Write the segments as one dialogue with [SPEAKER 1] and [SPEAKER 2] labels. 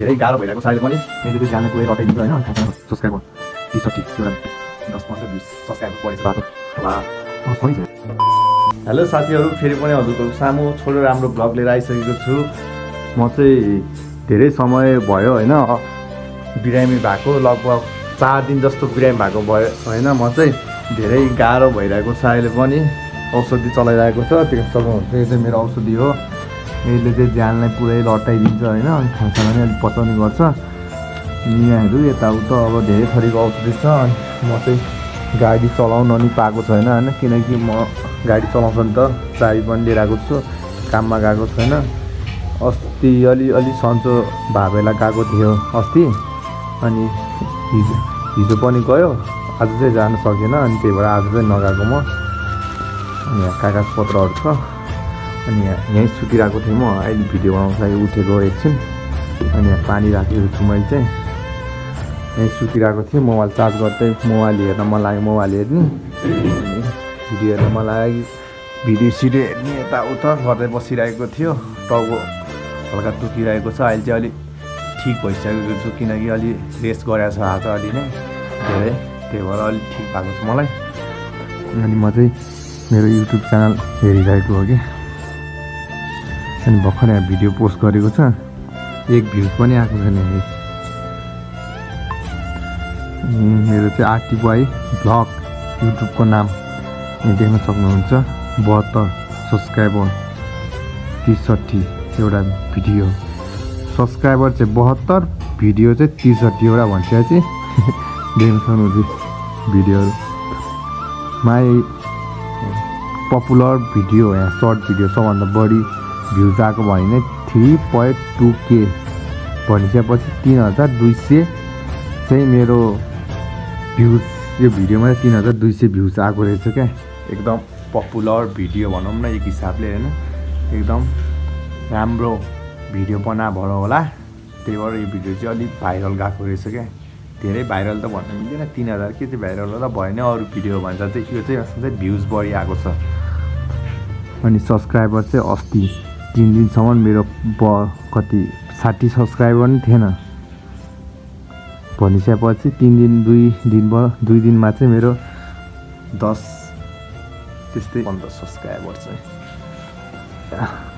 [SPEAKER 1] धेरै गाह्रो भइरहेको छ अहिले पनि मैले त्यो जाने पुरै रटाइदिन्छ होइन सब्सक्राइबर 30 एउटा 10-15 20 सब्सक्राइबर बढेछ बाटो सही छ। हेलो साथीहरू, फेरि पनि हजुरको सामु छोटो राम्रो ब्लग लिएर आइसकेको छु। म चाहिँ धेरै समय भयो होइन बिरामी भएको, लगभग 4 दिन जस्तो बिरामी भएको भयो होइन। म चाहिँ धेरै गाह्रो भइरहेको छ अहिले पनि, औषधि चलाइरहेको छ। त्यो सक्नुहुन्छ, यो चाहिँ मेरो औषधि हो। यसले चाहिँ ज्यानलाई पुरै लटाइदिन्छ होइन, खानासाना पनि अलिक पचाउने गर्छ। नियाहरू यताउता अब धेरै थरीको औषधि छ। अनि म चाहिँ गाडी चलाउन नि पाएको छैन होइन, किनकि म गाडी चलाउँछु नि त, चाबी पनि लिएर आएको छु, काममा गएको छैन। अस्ति अलि सन्चो भावेला गएको थियो अस्ति, अनि हिजो पनि गयो, आज चाहिँ जान सकेन। अनि त्यही भएर आज चाहिँ नगएको म। अनि यहाँ कागजपत्रहरू छ। अनि यहीँ सुतिरहेको थिएँ म, अहिले भिडियो बनाउनुको लागि उठेको एकछिन। अनि यहाँ पानी राखेको छु मैले चाहिँ, यहीँ सुतिरहेको थिएँ। मोबाइल चार्ज गर्दै मोबाइल हेर्न मन लाग्यो, मोबाइल हेर्ने, अनि भिडियो हेर्न मन लाग्यो, भिडियो सिडियो हेर्ने, यताउता गर्दै बसिरहेको थियो। टाउको हल्का दुखिरहेको छ। अहिले चाहिँ अलिक ठिक भइसकेको छु, किनकि अलि रेस्ट गरेको छ आज अलि नै धेरै, त्यही भएर अलिक ठिक भएको छ मलाई। अनि म चाहिँ मेरो युट्युब च्यानल हेरिरहेको हो कि, अनि भर्खर यहाँ भिडियो पोस्ट गरेको छ, 1 भ्युज पनि आएको छैन। मेरो चाहिँ आरटी बोय भ्लग युट्युबको नाम देख्न सक्नुहुन्छ। 72 सब्सक्राइबर, 63 एउटा भिडियो। सब्सक्राइबर चाहिँ 72, भिडियो चाहिँ 63 एउटा भन्छ चाहिँ देख्न सक्नुहुन्छ। भिडियोहरू माई पपुलर भिडियो, यहाँ सर्ट भिडियो सबभन्दा बढी भ्युज आएको भने 3.2K भनिसकेपछि 3200 चाहिँ मेरो भ्युज, यो भिडियोमा 3200 भ्युज आएको रहेछ क्या। एकदम पपुलर भिडियो भनौँ न एक हिसाबले होइन, एकदम राम्रो भिडियो बना भएर होला, त्यही भएर यो भिडियो चाहिँ अलिक भाइरल गएको रहेछ क्या। धेरै भाइरल त भन्न मिल्दैन, 3000 के चाहिँ भाइरल होला, भएन अरू भिडियो भन्छ चाहिँ यो चाहिँ भ्युज बढी आएको छ। अनि सब्सक्राइबर चाहिँ अस्ति 3 दिनसम्म मेरो कति 60 सब्सक्राइबर नि थिएन भनिसकेपछि 3 दिन 2 दिनमा चाहिँ मेरो 10 त्यस्तै 15 सब्सक्राइबर चाहिँ।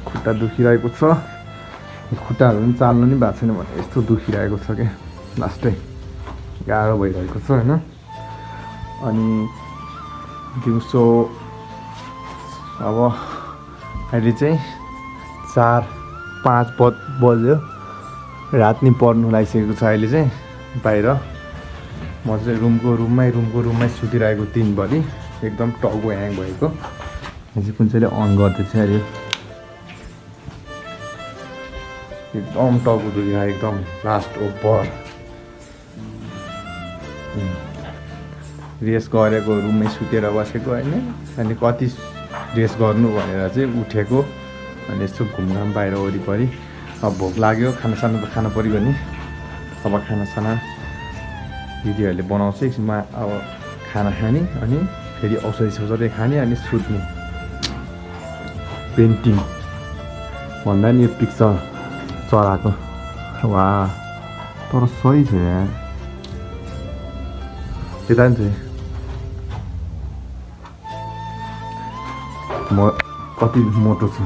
[SPEAKER 1] खुट्टा दुखिरहेको छ, खुट्टाहरू पनि चाल्नु नि भएको छैन भने यस्तो दुखिरहेको छ क्या, लास्टै गाह्रो भइरहेको छ होइन। अनि दिउँसो अब अहिले चाहिँ 4-5 बज्यो, रात नि पर्नु लागिसकेको छ अहिले चाहिँ बाहिर। म चाहिँ रुममै सुतिरहेको दिनभरि, एकदम टाउको ह्याङ भएको। यहाँ चाहिँ कुन चाहिँले अन गर्दैछ अहिले, एकदम टाउको दुखिरहेको, एकदम लास्ट ओभर। रेस्ट गरेको, रुममै सुतेर बसेको होइन, अनि कति रेस्ट गर्नु भनेर चाहिँ उठेको। अनि यसो घुमघाम बाहिर वरिपरि। अब भोक लाग्यो, खानासाना त खानु पऱ्यो नि। अब खानासाना दिदीहरूले बनाउँछ, एकछिनमा अब खाना खाने, अनि फेरि औषधि खाने, अनि सुत्ने। पेन्टिङ भन्दा नि यो पिक्चर चराको, वा तर सही छ यार, यता नि छ। म कति मोटो छु,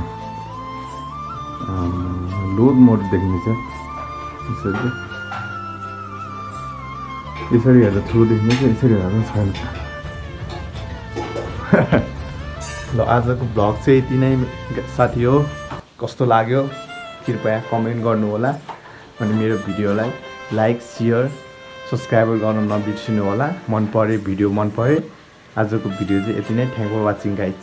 [SPEAKER 1] लोड मोटो देखिन्छ यसरी हेर्दा ठुलो देखिन्छ, यसरी हेर्दा पनि छैन। ल आजको भ्लग चाहिँ यति नै साथी हो। कस्तो लाग्यो कृपया कमेन्ट गर्नु होला, अनि मेरो भिडियोलाई लाइक सेयर सब्सक्राइब गर्न नबिर्सिनु होला। मन पऱ्यो भिडियो, मन पऱ्यो आजको भिडियो चाहिँ यति नै। Thank for watching guys.